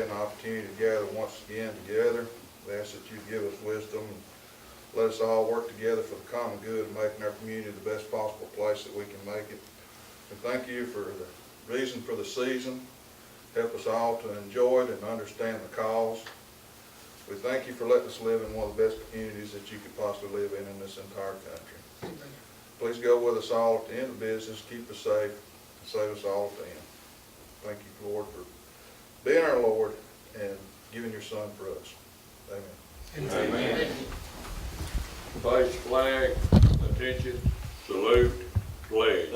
An opportunity to gather once again together. We ask that you give us wisdom and let us all work together for the common good of making our community the best possible place that we can make it. And thank you for the reason for the season. Help us all to enjoy it and understand the cause. We thank you for letting us live in one of the best communities that you could possibly live in this entire country. Please go with us all at the end of business, keep us safe, and save us all at the end. Thank you, Lord, for being our Lord and giving your Son for us. Amen. Amen. Place flag, attention, salute, pledge.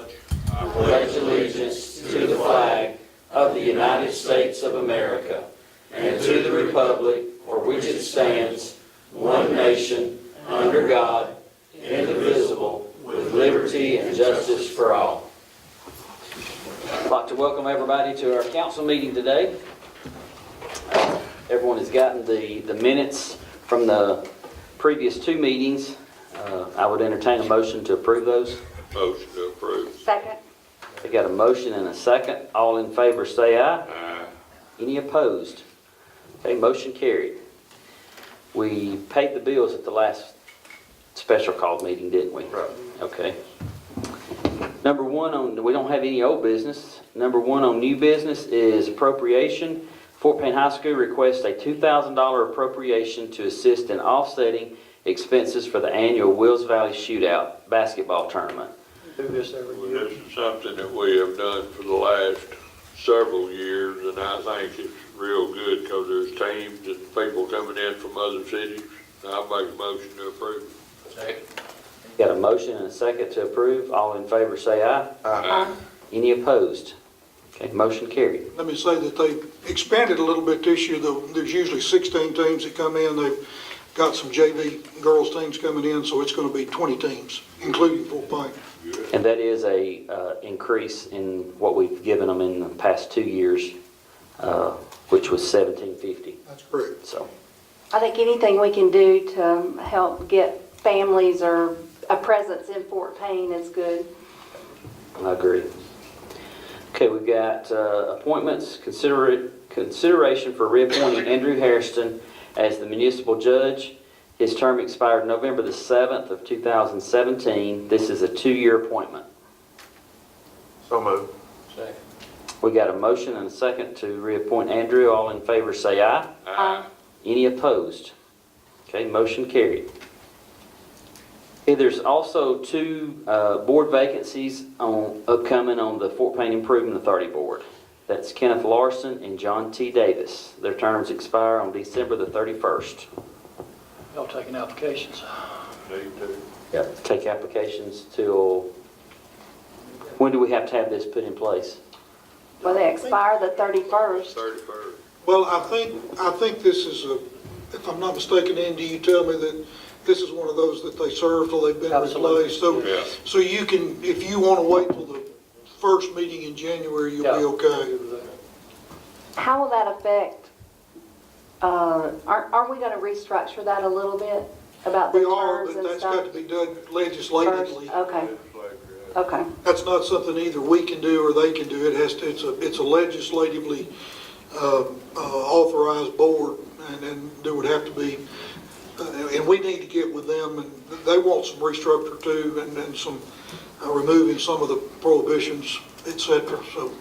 I pledge allegiance to the flag of the United States of America and to the republic for which it stands, one nation, under God, indivisible, with liberty and justice for all. I'd like to welcome everybody to our council meeting today. Everyone has gotten the minutes from the previous two meetings. I would entertain a motion to approve those. Motion to approve. Second. I got a motion and a second. All in favor say aye. Aye. Any opposed? Okay, motion carried. We paid the bills at the last special call meeting, didn't we? Right. Okay. Number one we don't have any old business. Number one on new business is appropriation. Fort Payne High School requests a $2,000 appropriation to assist in offsetting expenses for the annual Wills Valley Shootout basketball tournament. Do this every Well, year. this is something that we have done for the last several years, and I think it's real good because there's teams and people coming in from other cities. I'll make a motion to approve. Second. Got a motion and a second to approve. All in favor say aye. Aye. Any opposed? Okay, motion carried. Let me say that they expanded a little bit this year, though. There's usually 16 teams that come in. They've got some JV girls teams coming in, so it's going to be 20 teams, including Fort Payne. And that is a increase in what we've given them in the past 2 years, which was $1,750. That's correct. So, I think anything we can do to help get families or a presence in Fort Payne is good. I agree. Okay, we've got appointments. Consideration for reappointing Andrew Hairston as the municipal judge. His term expired November the 7th of 2017. This is a 2-year appointment. So moved. Second. We got a motion and a second to reappoint Andrew. All in favor say aye. Aye. Any opposed? Okay, motion carried. Okay, there's also 2 board vacancies upcoming on the Fort Payne Improvement Authority Board. That's Kenneth Larson and John T. Davis. Their terms expire on December the 31st. Y'all taking applications? Need to. Yep. Take applications till, when do we have to have this put in place? Well, they expire the 31st. 31st. Well, I think this is if I'm not mistaken, Andy, you tell me that this is one of those that they serve till they've been Absolutely. replaced. Yeah. So you can, if you want to wait till the first meeting in January, you'll be okay. How will that affect, aren't we going to restructure that a little bit about the We are, terms but and that's got to stuff? be done First, legislatively. okay, okay. That's not something either we can do or they can do. It has to, it's a legislatively authorized board, and there would have to be, and we need to get with them, and they want some restructure too, and some removing some of the prohibitions, et cetera, so.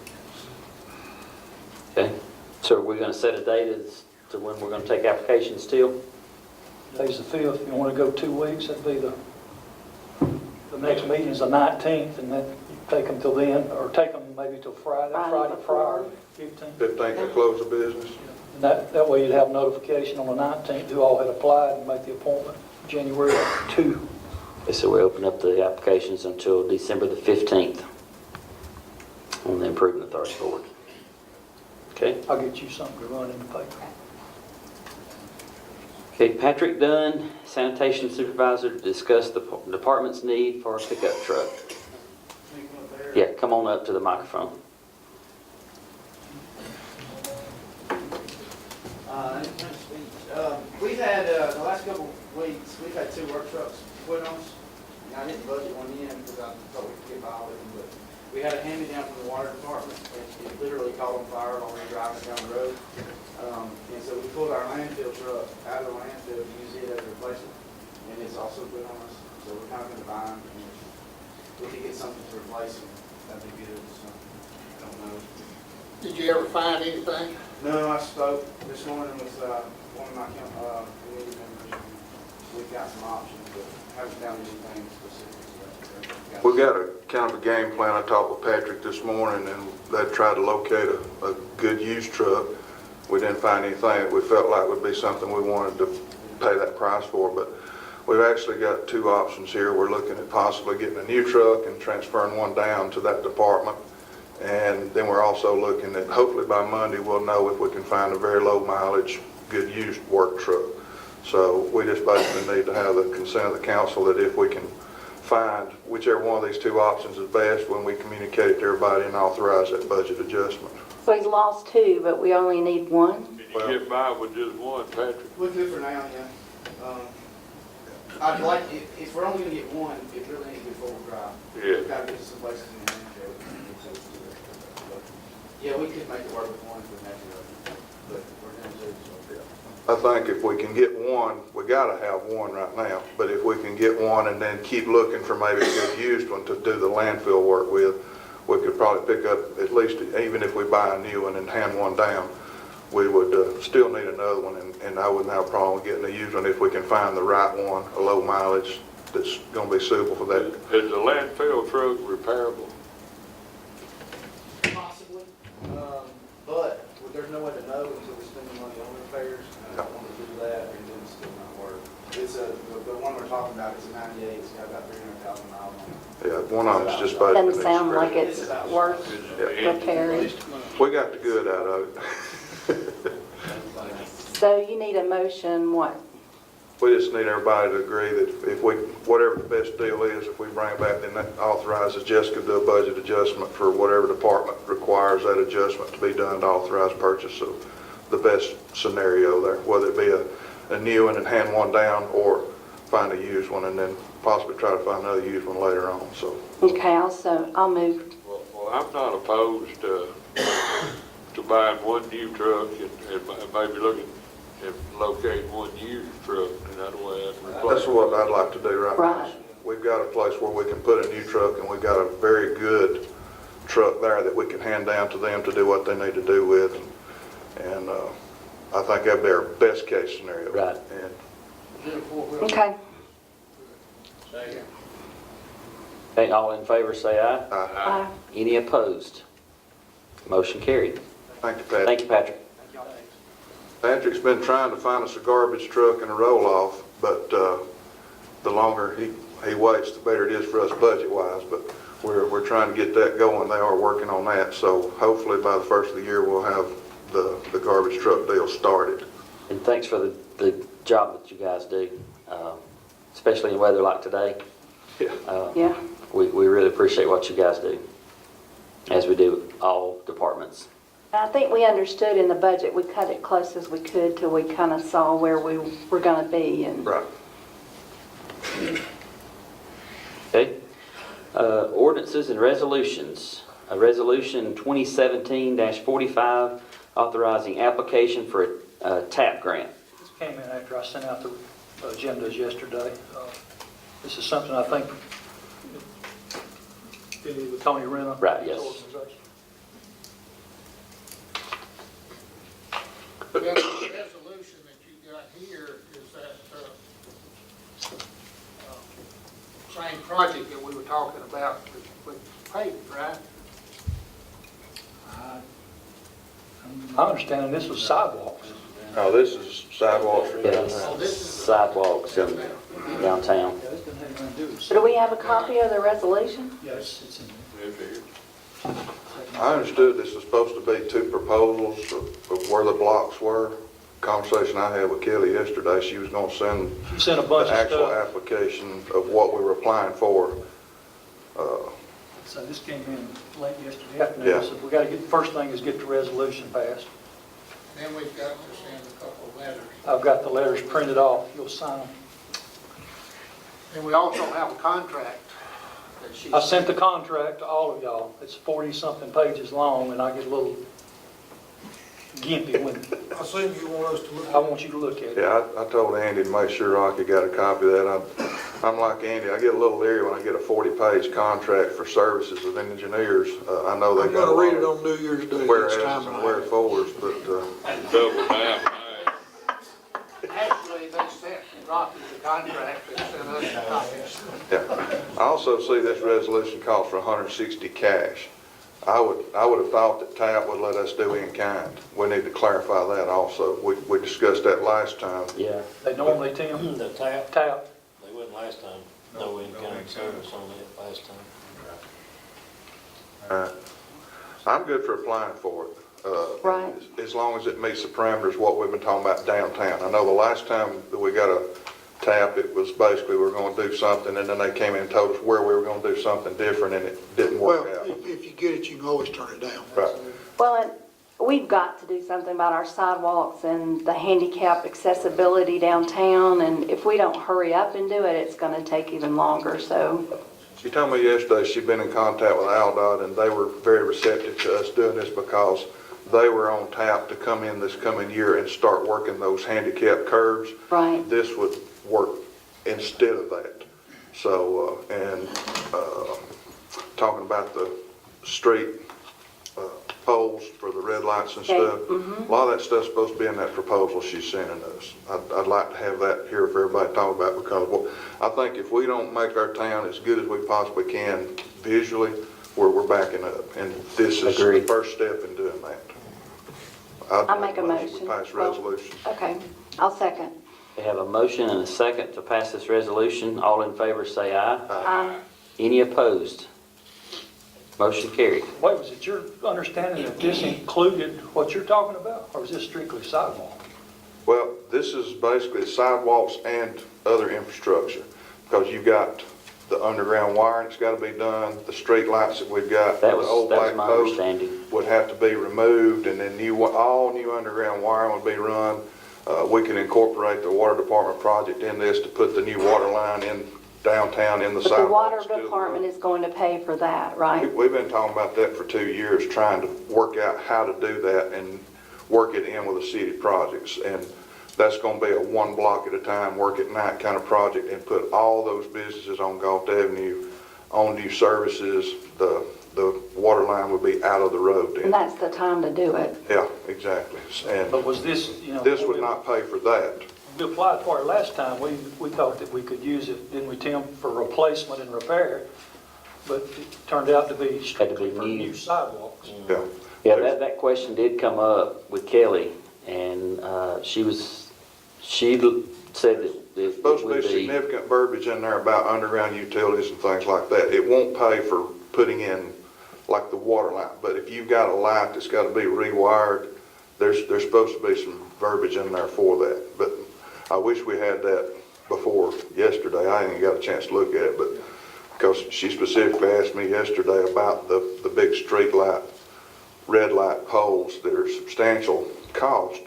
Okay, so we're going to set a date as to when we're going to take applications till? Today's the 5th. You want to go 2 weeks, that'd be the next meeting is the 19th, and then you take them till then, or take them maybe till Friday Friday prior, before. 15th. 15th to close the business. And that way you'd have notification on the 19th who all had applied and make the appointment January 2. Okay, so we open up the applications until December the 15th on the Improvement Authority Board. Okay. I'll get you something to run in the paper. Okay, Patrick Dunn, Sanitation Supervisor, to discuss the department's need for a pickup truck. Yeah, come on up to the microphone. We've had, the last couple of weeks, we've had 2 work trucks put on us. And I didn't budget one in because I thought we could get by with them, but we had a hand-me-down from the water department. It literally caught on fire while we were driving down the road. out of the landfill to use it as a replacement, and it's also good on us, so we're kind of in the bind. And if we could get something to replace them, that'd be good, so, I don't know. Did you ever find anything? No, I spoke this morning with, one of my, committee members, and we've got some options, but haven't found anything specific. We got a kind of a game plan. I talked with Patrick this morning, and they tried to locate a good used truck. We didn't find anything that we felt like would be something we wanted to pay that price for, but we've actually got two options here. We're looking at possibly getting a new truck and transferring one down to that department. And then we're also looking at, hopefully by Monday, we'll know if we can find a very low mileage, good used work truck. So we just basically need to have the consent of the council that if we can find whichever one of these two options is best, when we communicate it to everybody and authorize that budget adjustment. So he's lost two, but we only need one? Can you get by with just one, Patrick? We're good for now, yeah. I'd like, if we're only gonna get one, it really needs to be full drive. Yeah. We've got to get to some places in the landfill. But, yeah, we could make it work with one if we had to, but we're going to, so. I think if we can get one, we gotta have one right now, but if we can get one and then keep looking for maybe a good used one to do the landfill work with, we could probably pick up at least, even if we buy a new one and hand one down, we would still need another one, and I wouldn't have a problem with getting a used one if we can find the right one, a low mileage that's gonna be suitable for that. Is the landfill truck repairable? Possibly, but there's no way to know until we spend the money on repairs, and I don't want to do that, and then it's still not work. It's the one we're talking about, it's a 98, it's got about 300,000 miles on it. Yeah, one of them's just basically. Doesn't sound like it's worth repairing. We got the good out of it. So you need a motion, what? We just need everybody to agree that if we, whatever the best deal is, if we bring it back, then that authorizes Jessica to do a budget adjustment for whatever department requires that adjustment to be done to authorize purchase of the best scenario there, whether it be a new one and hand one down, or find a used one and then possibly try to find another used one later on, so. Okay, I'll move. Well, I'm not opposed to buying one new truck and maybe looking and locating one used truck, and that way I'd replace. That's what I'd like to do right now. Right. We've got a place where we can put a new truck, and we've got a very good truck there that we can hand down to them to do what they need to do with. And I think that'd be our best case scenario. Right. And Okay. Okay, all in favor say aye. Aye. Any opposed? Motion carried. thank you, Pat. Thank you, Patrick. Patrick's been trying to find us a garbage truck and a roll-off, but the longer he waits, the better it is for us budget-wise. But we're trying to get that going. They are working on that, so hopefully by the first of the year we'll have the garbage truck deal started. And thanks for the job that you guys do, especially in weather like today. Yeah. Yeah. We really appreciate what you guys do, as we do all departments. I think we understood in the budget, we cut it close as we could till we kind of saw where we were going to be. And Right. Okay. Ordinances and resolutions. Resolution 2017-45, authorizing application for a TAP grant. This came in after I sent out the agendas yesterday. This is something I think did it with Tony Renner. Right, yes. Organization. The resolution that you got here is that same project that we were talking about with paving, right? My understanding, this was sidewalks. No, this is sidewalks. Yes. Oh, this is Sidewalks in downtown. Yeah, this doesn't have anything to do with. so do we have a copy of the resolution? Yes, it's in there. I understood this was supposed to be two proposals of where the blocks were. Conversation I had with Kelly yesterday, she was going to send She sent a bunch the of actual stuff. application of what we were applying for. So this came in late yesterday afternoon. Yeah. So we got to get, first thing is get the resolution passed. Then we've got to send a couple of letters. I've got the letters printed off. You'll sign them. And we also have a contract that she. I sent the contract to all of y'all. It's 40-something pages long, and I get a little gimpy when, I assume you want us to look I want you to look at it. Yeah, I told Andy to make sure Rocky got a copy of that. I'm like Andy, I get a little leery when I get a 40-page contract for services with engineers. I know they I'm got a gonna read lot it of on New Year's Day. It's whereas time and to wherefores, but, Double time. Actually, they sent Rocky the contract and sent us copies. yeah. I also see this resolution calls for 160 cash. I would have thought that TAP would let us do in kind. We need to clarify that also. We discussed that last time. Yeah. They normally, Tim, The tap, tap, they wouldn't last time, no in-kind service on it last time. I'm good for applying for it. Right. As long as it meets the parameters of what we've been talking about downtown. I know the last time that we got a TAP, it was basically we were going to do something, and then they came in and told us where we were going to do something different, and it didn't Well, work out. if you get it, you can always turn it down. Right. Well, and we've got to do something about our sidewalks and the handicap accessibility downtown, and if we don't hurry up and do it, it's gonna take even longer, so. She told me yesterday she'd been in contact with ALDOT, and they were very receptive to us doing this because they were on tap to come in this coming year and start working those handicap curbs. Right. This would work instead of that. So, talking about the street poles for the red lights and Okay, stuff, a lot of that stuff's supposed to be in that proposal she's sending us. I'd like to have that here for everybody to talk about because I think if we don't make our town as good as we possibly can visually, we're backing up. And this is the Agreed. first step in doing that. I'll make a We motion. pass resolution. Okay, I'll second. We have a motion and a second to pass this resolution. All in favor say aye. Aye. Any opposed? Motion carried. wait, was it your understanding that this included what you're talking about, or is this strictly sidewalk? Well, this is basically sidewalks and other infrastructure, because you've got the underground wiring that's got to be done, the street lights that we've got, the That was old black my posts understanding. would have to be removed, and then all new underground wiring would be run. We can incorporate the water department project in this to put the new water line in downtown in the But the water sidewalks. department is going to pay for that, right? We've been talking about that for 2 years, trying to work out how to do that and work it in with the city projects. And that's gonna be a one block at a time, work at night kind of project, and put all those businesses on Galt Avenue on new services. The water line would be out of the road then. And that's the time to do it. Yeah, exactly. And But was this, this would not pay for that. We applied for it last time, we thought that we could use it, didn't we, Tim, for replacement and repair? But it turned out to be strictly for new. new sidewalks. Yeah. Yeah, that question did come up with Kelly, and she said that There's it supposed to would be be, significant verbiage in there about underground utilities and things like that. It won't pay for putting in like the water line, but if you've got a light that's got to be rewired, there's supposed to be some verbiage in there for that. But I wish we had that before yesterday. I ain't got a chance to look at it, but because she specifically asked me yesterday about the big street light, red light poles that are substantial cost,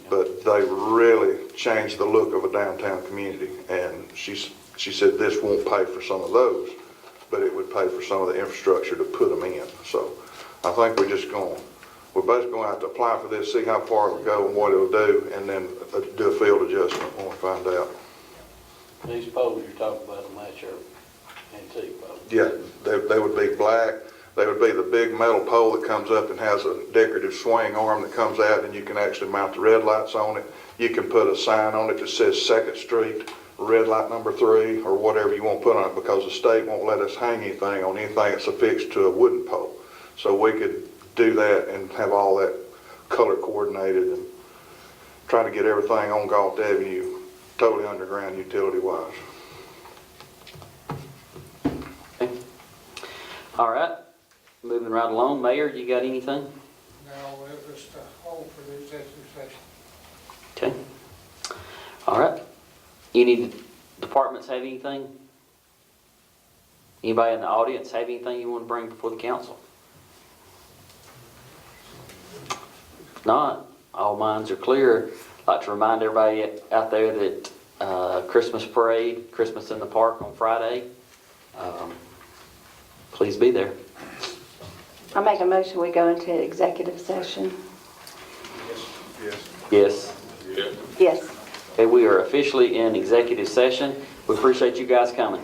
but they really changed the look of a downtown community. And she said this won't pay for some of those, but it would pay for some of the infrastructure to put them in. So I think we're basically going to have to apply for this, see how far it'll go and what it'll do, and then do a field adjustment when we find out. These poles you're talking about will match our antique poles. Yeah, they would be black. They would be the big metal pole that comes up and has a decorative swing arm that comes out, and you can actually mount the red lights on it. You can put a sign on it that says 2nd Street, red light number 3, or whatever you want to put on it, because the state won't let us hang anything on anything that's affixed to a wooden pole. So we could do that and have all that color coordinated and try to get everything on Galt Avenue totally underground utility wise. all right, moving right along. Mayor, you got anything? Now, we'll just hold for the executive session. Okay. All right. Any departments have anything? Anybody in the audience have anything you want to bring before the council? If not, all minds are clear. I'd like to remind everybody out there that Christmas parade, Christmas in the Park on Friday. Please be there. I make a motion, we go into executive session. Yes. Yes. Yeah. Yes. Okay, we are officially in executive session. We appreciate you guys coming.